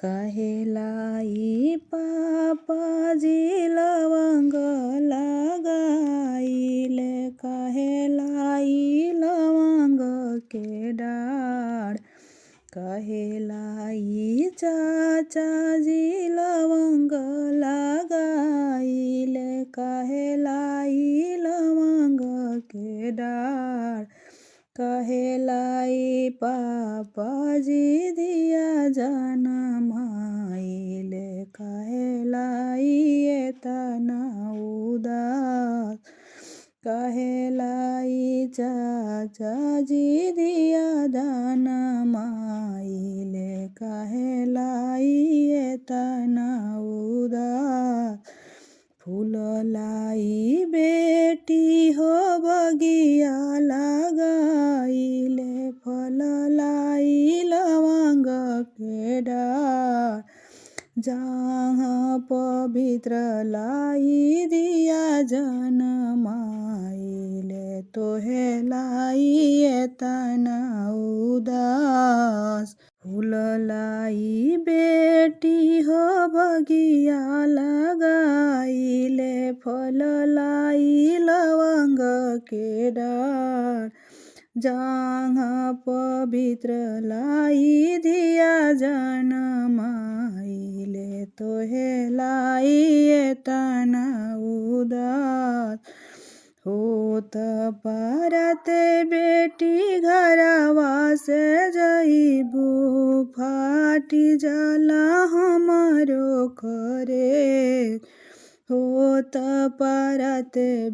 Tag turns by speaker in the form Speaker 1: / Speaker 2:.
Speaker 1: कहेलाई पापाजी लवंग लगाइले, कहेलाई लवंग के डाढ़। कहेलाई चाचाजी लवंग लगाइले, कहेलाई लवंग के डाढ़। कहेलाई पापाजी दिया जनमाइले, कहेलाई एतना उदास। कहेलाई चाचाजी दिया जनमाइले, कहेलाई एतना उदास। फूललाई बेटी हो बगिया लगाइले, फललाई लवंग के डाढ़। जहाँ पवित्र लाई दिया जनमाइले, तोहे लाई एतना उदास। फूललाई बेटी हो बगिया लगाइले, फललाई लवंग के डाढ़। जहाँ पवित्र लाई दिया जनमाइले, तोहे लाई एतना उदास। होत परते बेटी घरवा से जइबू, फाटी जाला हमारो करे। होत परते